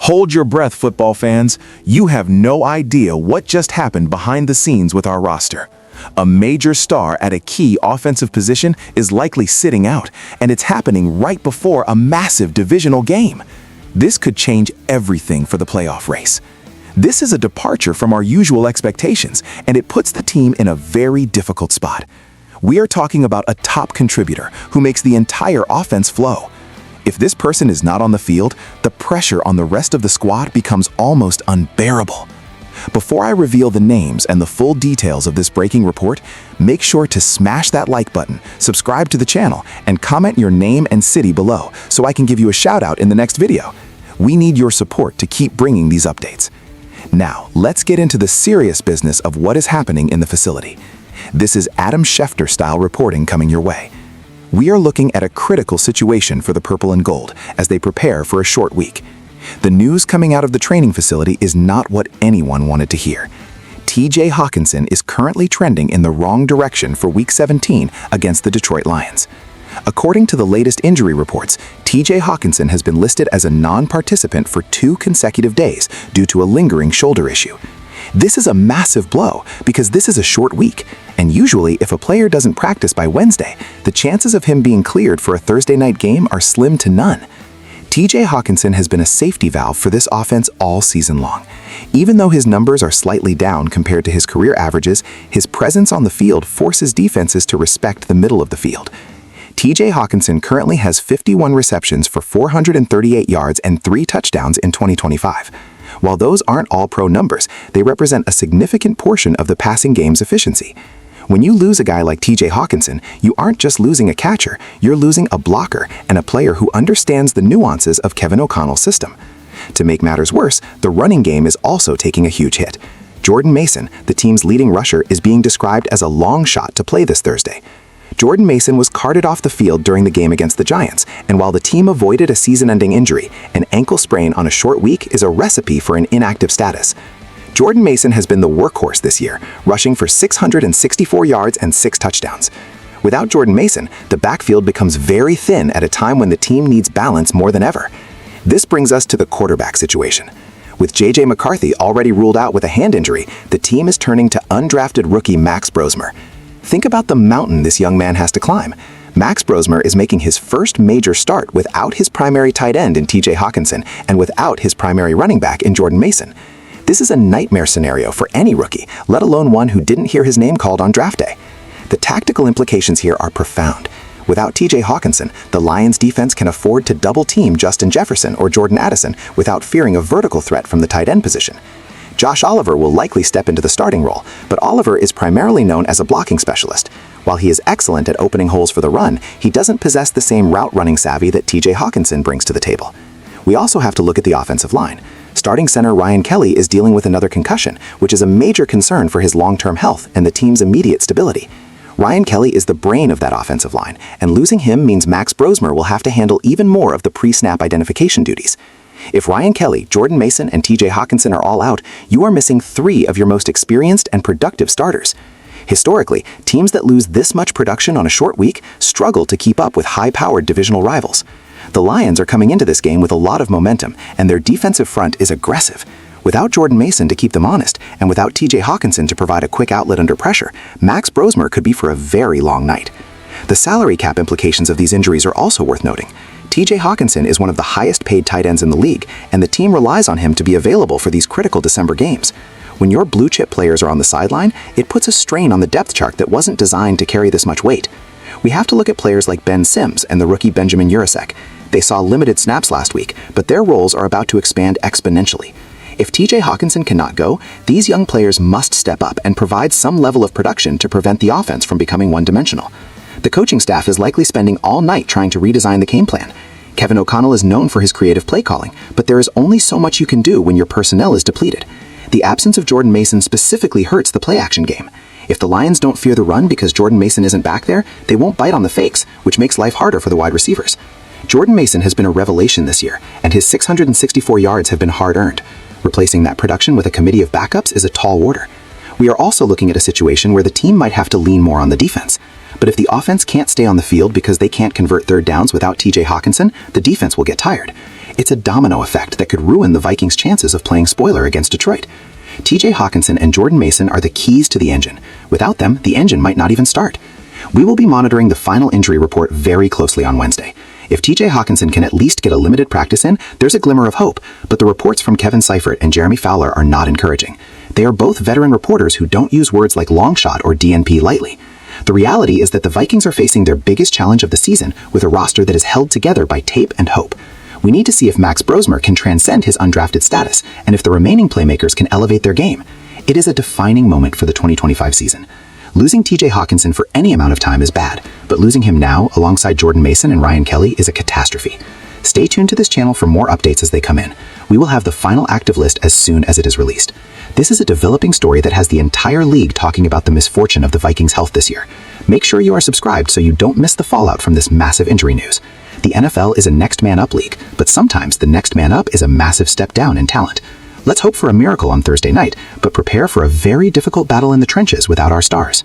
Hold your breath, football fans. You have no idea what just happened behind the scenes with our roster. A major star at a key offensive position is likely sitting out, and it's happening right before a massive divisional game. This could change everything for the playoff race. This is a departure from our usual expectations, and it puts the team in a very difficult spot. We are talking about a top contributor who makes the entire offense flow. If this person is not on the field, the pressure on the rest of the squad becomes almost unbearable. Before I reveal the names and the full details of this breaking report, make sure to smash that like button, subscribe to the channel, and comment your name and city below so I can give you a shout out in the next video. We need your support to keep bringing these updates. Now, let's get into the serious business of what is happening in the facility. This is Adam Schefter-style reporting coming your way. We are looking at a critical situation for the Purple and Gold as they prepare for a short week. The news coming out of the training facility is not what anyone wanted to hear. TJ Hawkinson is currently trending in the wrong direction for Week 17 against the Detroit Lions. According to the latest injury reports, TJ Hawkinson has been listed as a non-participant for 2 consecutive days due to a lingering shoulder issue. This is a massive blow because this is a short week, and usually if a player doesn't practice by Wednesday, the chances of him being cleared for a Thursday night game are slim to none. TJ Hawkinson has been a safety valve for this offense all season long. Even though his numbers are slightly down compared to his career averages, his presence on the field forces defenses to respect the middle of the field. TJ Hawkinson currently has 51 receptions for 438 yards and 3 touchdowns in 2025. While those aren't all pro numbers, they represent a significant portion of the passing game's efficiency. When you lose a guy like TJ Hawkinson, you aren't just losing a catcher, you're losing a blocker and a player who understands the nuances of Kevin O'Connell's system. To make matters worse, the running game is also taking a huge hit. Jordan Mason, the team's leading rusher, is being described as a long shot to play this Thursday. Jordan Mason was carted off the field during the game against the Giants, and while the team avoided a season-ending injury, an ankle sprain on a short week is a recipe for an inactive status. Jordan Mason has been the workhorse this year, rushing for 664 yards and 6 touchdowns. Without Jordan Mason, the backfield becomes very thin at a time when the team needs balance more than ever. This brings us to the quarterback situation. With J.J. McCarthy already ruled out with a hand injury, the team is turning to undrafted rookie Max Brosmer. Think about the mountain this young man has to climb. Max Brosmer is making his first major start without his primary tight end in TJ Hawkinson and without his primary running back in Jordan Mason. This is a nightmare scenario for any rookie, let alone one who didn't hear his name called on draft day. The tactical implications here are profound. Without TJ Hawkinson, the Lions defense can afford to double-team Justin Jefferson or Jordan Addison without fearing a vertical threat from the tight end position. Josh Oliver will likely step into the starting role, but Oliver is primarily known as a blocking specialist. While he is excellent at opening holes for the run, he doesn't possess the same route-running savvy that TJ Hawkinson brings to the table. We also have to look at the offensive line. Starting center Ryan Kelly is dealing with another concussion, which is a major concern for his long-term health and the team's immediate stability. Ryan Kelly is the brain of that offensive line, and losing him means Max Brosmer will have to handle even more of the pre-snap identification duties. If Ryan Kelly, Jordan Mason, and TJ Hawkinson are all out, you are missing 3 of your most experienced and productive starters. Historically, teams that lose this much production on a short week struggle to keep up with high-powered divisional rivals. The Lions are coming into this game with a lot of momentum, and their defensive front is aggressive. Without Jordan Mason to keep them honest, and without TJ Hawkinson to provide a quick outlet under pressure, Max Brosmer could be for a very long night. The salary cap implications of these injuries are also worth noting. TJ Hawkinson is one of the highest-paid tight ends in the league, and the team relies on him to be available for these critical December games. When your blue-chip players are on the sideline, it puts a strain on the depth chart that wasn't designed to carry this much weight. We have to look at players like Ben Sims and the rookie Benjamin Urasek. They saw limited snaps last week, but their roles are about to expand exponentially. If TJ Hawkinson cannot go, these young players must step up and provide some level of production to prevent the offense from becoming one-dimensional. The coaching staff is likely spending all night trying to redesign the game plan. Kevin O'Connell is known for his creative play calling, but there is only so much you can do when your personnel is depleted. The absence of Jordan Mason specifically hurts the play-action game. If the Lions don't fear the run because Jordan Mason isn't back there, they won't bite on the fakes, which makes life harder for the wide receivers. Jordan Mason has been a revelation this year, and his 664 yards have been hard-earned. Replacing that production with a committee of backups is a tall order. We are also looking at a situation where the team might have to lean more on the defense. But if the offense can't stay on the field because they can't convert third downs without TJ Hawkinson, the defense will get tired. It's a domino effect that could ruin the Vikings' chances of playing spoiler against Detroit. TJ Hawkinson and Jordan Mason are the keys to the engine. Without them, the engine might not even start. We will be monitoring the final injury report very closely on Wednesday. If TJ Hawkinson can at least get a limited practice in, there's a glimmer of hope, but the reports from Kevin Seifert and Jeremy Fowler are not encouraging. They are both veteran reporters who don't use words like long shot or DNP lightly. The reality is that the Vikings are facing their biggest challenge of the season with a roster that is held together by tape and hope. We need to see if Max Brosmer can transcend his undrafted status and if the remaining playmakers can elevate their game. It is a defining moment for the 2025 season. Losing TJ Hawkinson for any amount of time is bad, but losing him now alongside Jordan Mason and Ryan Kelly is a catastrophe. Stay tuned to this channel for more updates as they come in. We will have the final active list as soon as it is released. This is a developing story that has the entire league talking about the misfortune of the Vikings' health this year. Make sure you are subscribed so you don't miss the fallout from this massive injury news. The NFL is a next man up league, but sometimes the next man up is a massive step down in talent. Let's hope for a miracle on Thursday night, but prepare for a very difficult battle in the trenches without our stars.